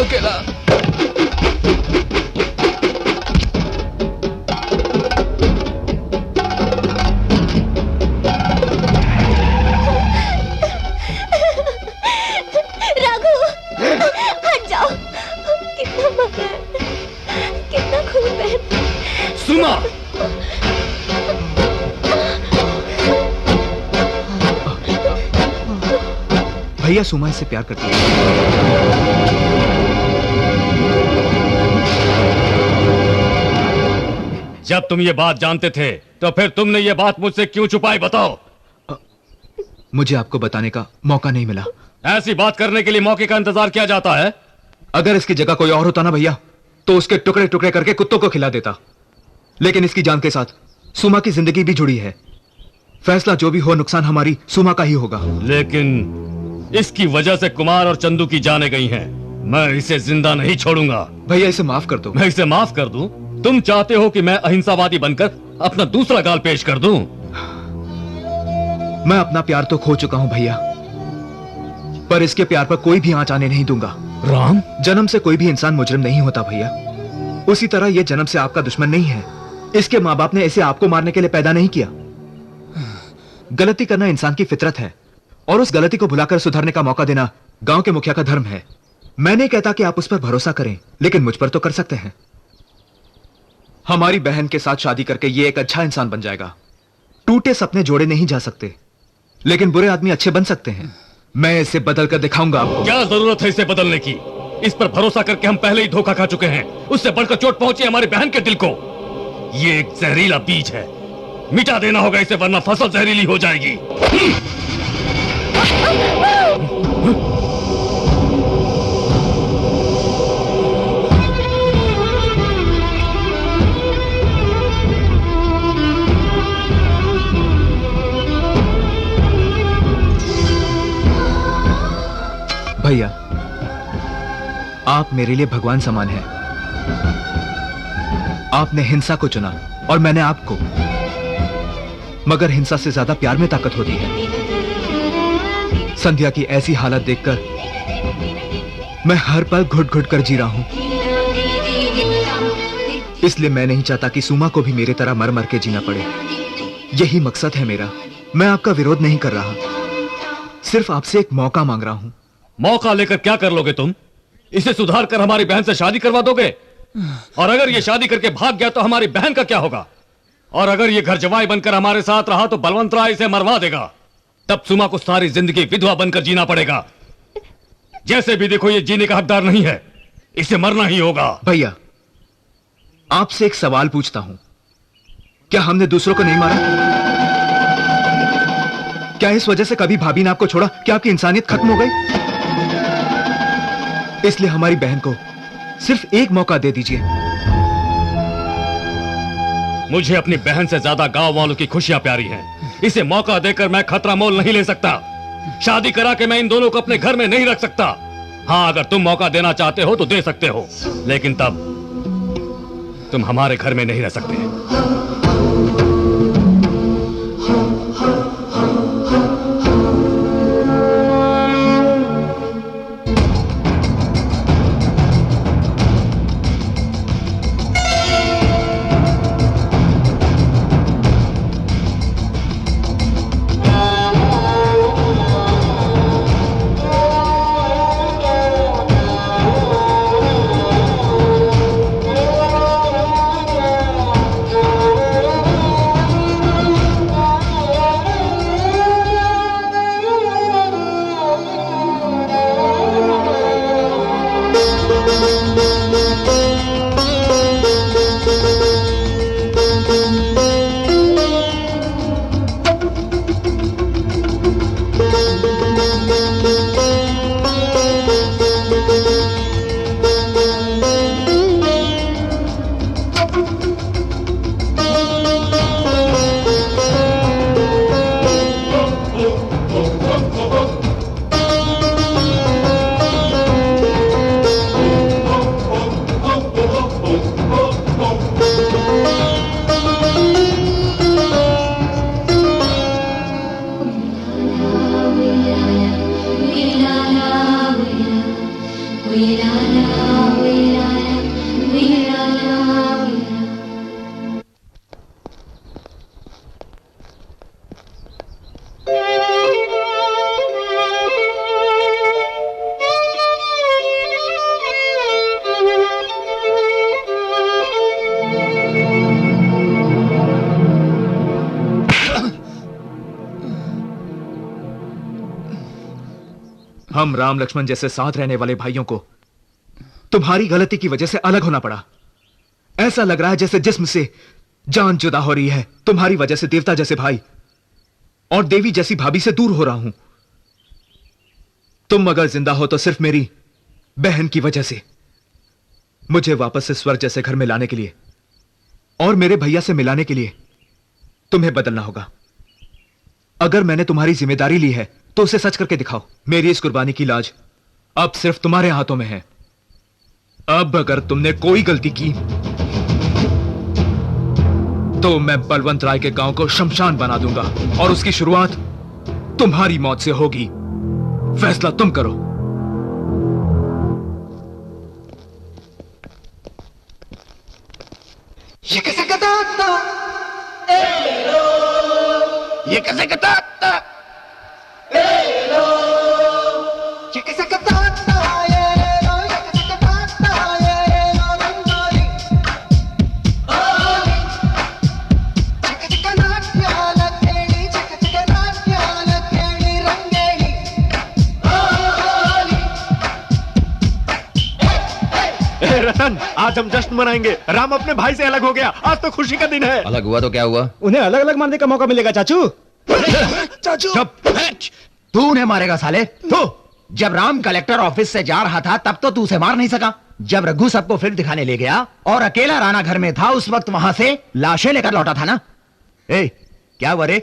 अकेला। राघु, हट जाओ। कितना मर, कितना खून बहता। सुमा, भैया सुमा इससे प्यार करती है। जब तुम ये बात जानते थे तो फिर तुमने ये बात मुझसे क्यों छुपाई, बताओ। मुझे आपको बताने का मौका नहीं मिला। ऐसी बात करने के लिए मौके का इंतजार किया जाता है। अगर इसकी जगह कोई और होता ना भैया, तो उसके टुकड़े टुकड़े करके कुत्तों को खिला देता। लेकिन इसकी जान के साथ सुमा की जिंदगी भी जुड़ी है। फैसला जो भी हो, नुकसान हमारी सुमा का ही होगा। लेकिन इसकी वजह से कुमार और चंदू की जानें गई हैं। मैं इसे जिंदा नहीं छोड़ूंगा। भैया इसे माफ कर दो। मैं इसे माफ कर दूं? तुम चाहते हो कि मैं अहिंसावादी बनकर अपना दूसरा गाल पेश कर दूं? मैं अपना प्यार तो खो चुका हूं भैया, पर इसके प्यार पर कोई भी आंच आने नहीं दूंगा। राम, जन्म से कोई भी इंसान मुजरिम नहीं होता भैया। उसी तरह यह जन्म से आपका दुश्मन नहीं है। इसके माँ बाप ने इसे आपको मारने के लिए पैदा नहीं किया। गलती करना इंसान की फितरत है, और उस गलती को भुलाकर सुधरने का मौका देना गांव के मुखिया का धर्म है। मैं नहीं कहता कि आप उस पर भरोसा करें, लेकिन मुझ पर तो कर सकते हैं। हमारी बहन के साथ शादी करके ये एक अच्छा इंसान बन जाएगा। टूटे सपने जोड़े नहीं जा सकते, लेकिन बुरे आदमी अच्छे बन सकते हैं। मैं इसे बदल कर दिखाऊंगा आपको। क्या जरूरत है इसे बदलने की? इस पर भरोसा करके हम पहले ही धोखा खा चुके हैं। उससे बढ़कर चोट पहुंची हमारी बहन के दिल को। ये एक जहरीला बीज है, मिटा देना होगा इसे, वरना फसल जहरीली हो जाएगी। भैया, आप मेरे लिए भगवान समान हैं। आपने हिंसा को चुना और मैंने आपको, मगर हिंसा से ज्यादा प्यार में ताकत होती है। संध्या की ऐसी हालत देखकर मैं हर पल घुट घुट कर जी रहा हूं। इसलिए मैं नहीं चाहता कि सुमा को भी मेरे तरह मर मर के जीना पड़े। यही मकसद है मेरा। मैं आपका विरोध नहीं कर रहा, सिर्फ आपसे एक मौका मांग रहा हूं। मौका लेकर क्या कर लोगे तुम? इसे सुधार कर हमारी बहन से शादी करवा दोगे? और अगर ये शादी करके भाग गया तो हमारी बहन का क्या होगा? और अगर ये घर जवाई बनकर हमारे साथ रहा तो बलवंत राय इसे मरवा देगा। तब सुमा को सारी जिंदगी विधवा बनकर जीना पड़ेगा। जैसे भी देखो, ये जीने का हकदार नहीं है, इसे मरना ही होगा। भैया, आपसे एक सवाल पूछता हूं, क्या हमने दूसरों को नहीं मारा? क्या इस वजह से कभी भाभी ने आपको छोड़ा? क्या आपकी इंसानियत खत्म हो गई? इसलिए हमारी बहन को सिर्फ एक मौका दे दीजिए। मुझे अपनी बहन से ज्यादा गांव वालों की खुशियां प्यारी हैं। इसे मौका देकर मैं खतरा मोल नहीं ले सकता। शादी करा के मैं इन दोनों को अपने घर में नहीं रख सकता। हाँ, अगर तुम मौका देना चाहते हो तो दे सकते हो, लेकिन तब तुम हमारे घर में नहीं रह सकते। हम राम लक्ष्मण जैसे साथ रहने वाले भाइयों को तुम्हारी गलती की वजह से अलग होना पड़ा। ऐसा लग रहा है जैसे जिस्म से जान जुदा हो रही है। तुम्हारी वजह से देवता जैसे भाई और देवी जैसी भाभी से दूर हो रहा हूं। तुम अगर जिंदा हो तो सिर्फ मेरी बहन की वजह से। मुझे वापस से स्वर्ग जैसे घर में लाने के लिए और मेरे भैया से मिलाने के लिए तुम्हें बदलना होगा। अगर मैंने तुम्हारी जिम्मेदारी ली है तो उसे सच करके दिखाओ। मेरी इस कुर्बानी की लाज अब सिर्फ तुम्हारे हाथों में है। अब अगर तुमने कोई गलती की तो मैं बलवंत राय के गांव को शमशान बना दूंगा और उसकी शुरुआत तुम्हारी मौत से होगी। फैसला तुम करो। ये कैसे कटाता, ये कैसे कटाता, ये कैसे कटाता, ये कैसे कटाता, ये रंगोली, चक नाट्या लखेड़ी, चक नाट्या लखेड़ी रंगेली, रतन, आज हम जश्न मनाएंगे। राम अपने भाई से अलग हो गया। आज तो खुशी का दिन है। अलग हुआ तो क्या हुआ? उन्हें अलग अलग मारने का मौका मिलेगा चाचू। चाचू तू उन्हें मारेगा साले? तो जब राम कलेक्टर ऑफिस से जा रहा था तब तो तू उसे मार नहीं सका। जब रघु सबको फिल्म दिखाने ले गया और अकेला राणा घर में था, उस वक्त वहां से लाशें लेकर लौटा था ना। ए, क्या हुआ रे?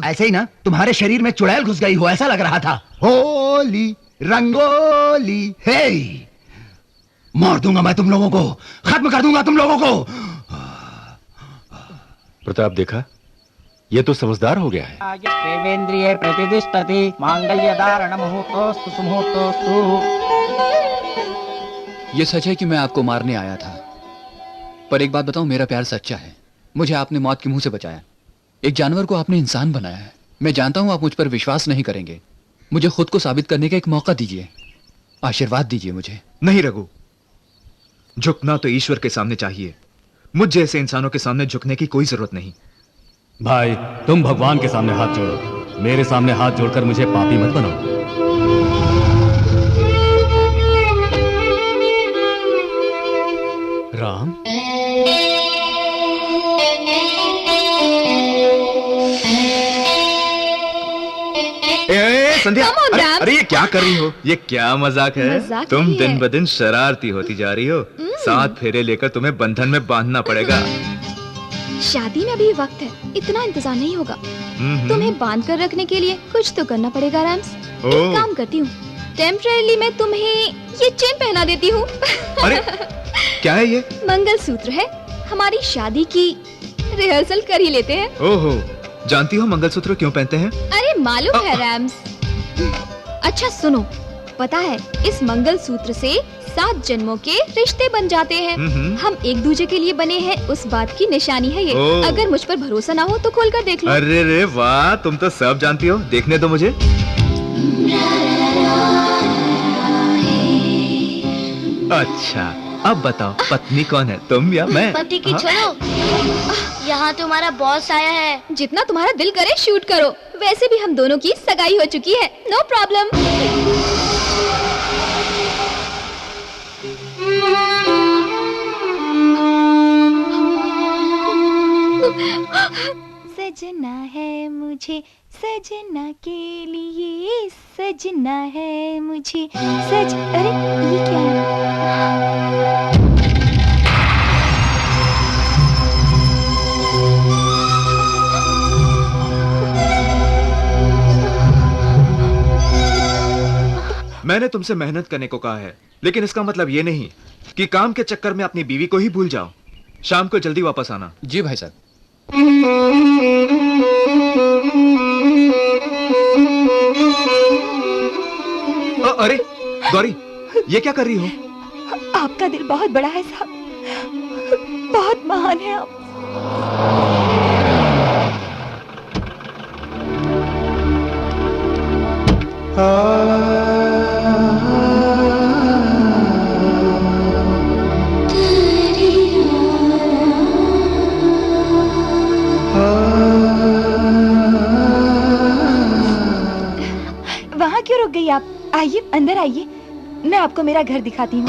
ऐसे ही ना तुम्हारे शरीर में चुड़ैल घुस गई हो ऐसा लग रहा था। होली रंगोली, हे मार दूंगा मैं तुम लोगों को, खत्म कर दूंगा तुम लोगों को। प्रताप देखा, ये तो समझदार हो गया है। देवेंद्रिये प्रतिष्ठति मांगल्य धारण मुहूर्तोस्तु सुमुहूर्तोस्तु। ये सच है कि मैं आपको मारने आया था, पर एक बात बताऊं, मेरा प्यार सच्चा है। मुझे आपने मौत के मुंह से बचाया। एक जानवर को आपने इंसान बनाया है। मैं जानता हूं आप मुझ पर विश्वास नहीं करेंगे। मुझे खुद को साबित करने का एक मौका दीजिए, आशीर्वाद दीजिए मुझे। नहीं रघु, झुकना तो ईश्वर के सामने चाहिए। मुझ जैसे इंसानों के सामने झुकने की कोई जरूरत नहीं। भाई, तुम भगवान के सामने हाथ जोड़ो। मेरे सामने हाथ जोड़कर मुझे पापी मत बनाओ। राम, संध्या, Come on, Ram. अरे ये क्या कर रही हो? ये क्या मजाक है? मजाक तुम नहीं दिन है। ब दिन शरारती होती जा रही हो। 7 फेरे लेकर तुम्हें बंधन में बांधना पड़ेगा। शादी में अभी वक्त है, इतना इंतजार नहीं होगा। तुम्हें बांध कर रखने के लिए कुछ तो करना पड़ेगा रैम्स। एक काम करती हूँ, टेम्परेरी मैं तुम्हें ये चेन पहना देती हूँ। अरे क्या है ये? मंगलसूत्र है, हमारी शादी की रिहर्सल कर ही लेते हैं। ओहो, जानती हो मंगलसूत्र क्यों पहनते हैं? अरे मालूम है रैम्स। अच्छा सुनो, पता है इस मंगलसूत्र से 7 जन्मों के रिश्ते बन जाते हैं। हम एक दूसरे के लिए बने हैं, उस बात की निशानी है ये। ओह। अगर मुझ पर भरोसा ना हो तो खोल कर देख लो। अरे रे वाह, तुम तो सब जानती हो। देखने दो मुझे। अच्छा, अब बताओ पत्नी कौन है, तुम या मैं? पति की हाँ? छोड़ो, यहाँ तुम्हारा बॉस आया है। जितना तुम्हारा दिल करे शूट करो। वैसे भी हम दोनों की सगाई हो चुकी है, नो प्रॉब्लम। सजना है मुझे, सजना के लिए सजना है मुझे अरे ये क्या है? मैंने तुमसे मेहनत करने को कहा है, लेकिन इसका मतलब ये नहीं कि काम के चक्कर में अपनी बीवी को ही भूल जाओ। शाम को जल्दी वापस आना। जी भाई साहब। अरे गौरी, ये क्या कर रही हो? आपका दिल बहुत बड़ा है साहब, बहुत महान है आप। वहाँ क्यों रुक गई आप? आइए अंदर आइए, मैं आपको मेरा घर दिखाती हूँ।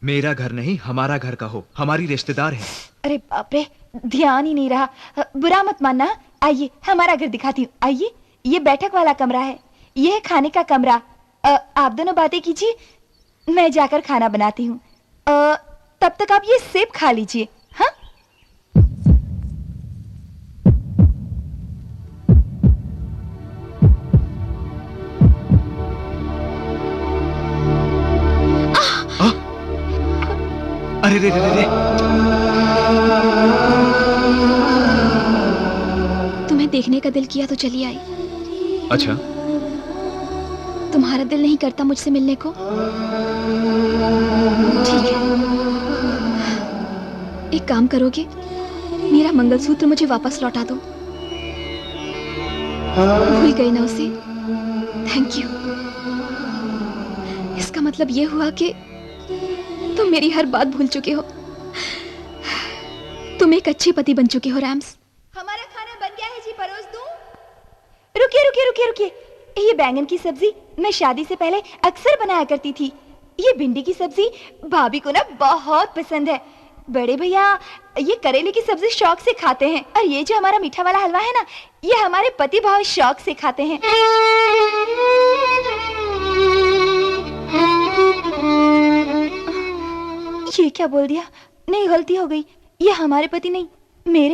मेरा घर नहीं, हमारा घर कहो, हमारी रिश्तेदार है। अरे बाप रे, ध्यान ही नहीं रहा। बुरा मत मानना, आइए हमारा घर दिखाती हूँ। आइए, ये बैठक वाला कमरा है, ये है खाने का कमरा। आप दोनों बातें कीजिए, मैं जाकर खाना बनाती हूँ। तब तक आप ये सेब खा लीजिए। हाँ, अरे रे रे रे रे। तुम्हें देखने का दिल किया तो चली आई। अच्छा, तुम्हारा दिल नहीं करता मुझसे मिलने को? ठीक है, एक काम करोगे, मेरा मंगलसूत्र मुझे वापस लौटा दो। भूल गई ना उसे? Thank you. इसका मतलब ये हुआ कि तुम मेरी हर बात भूल चुके हो। तुम एक अच्छे पति बन चुके हो रैम्स। हमारा खाना बन गया है जी, परोस दूं? रुकिए रुकिए रुकिए रुकिए, ये बैंगन की सब्जी मैं शादी से पहले अक्सर बनाया करती थी। ये भिंडी की सब्जी भाभी को ना बहुत पसंद है। बड़े भैया ये करेले की सब्जी शौक से खाते हैं, और ये जो हमारा मीठा वाला हलवा है ना, ये हमारे पति बहुत शौक से खाते हैं। ये क्या बोल दिया? नहीं, गलती हो गई। ये हमारे पति नहीं, मेरे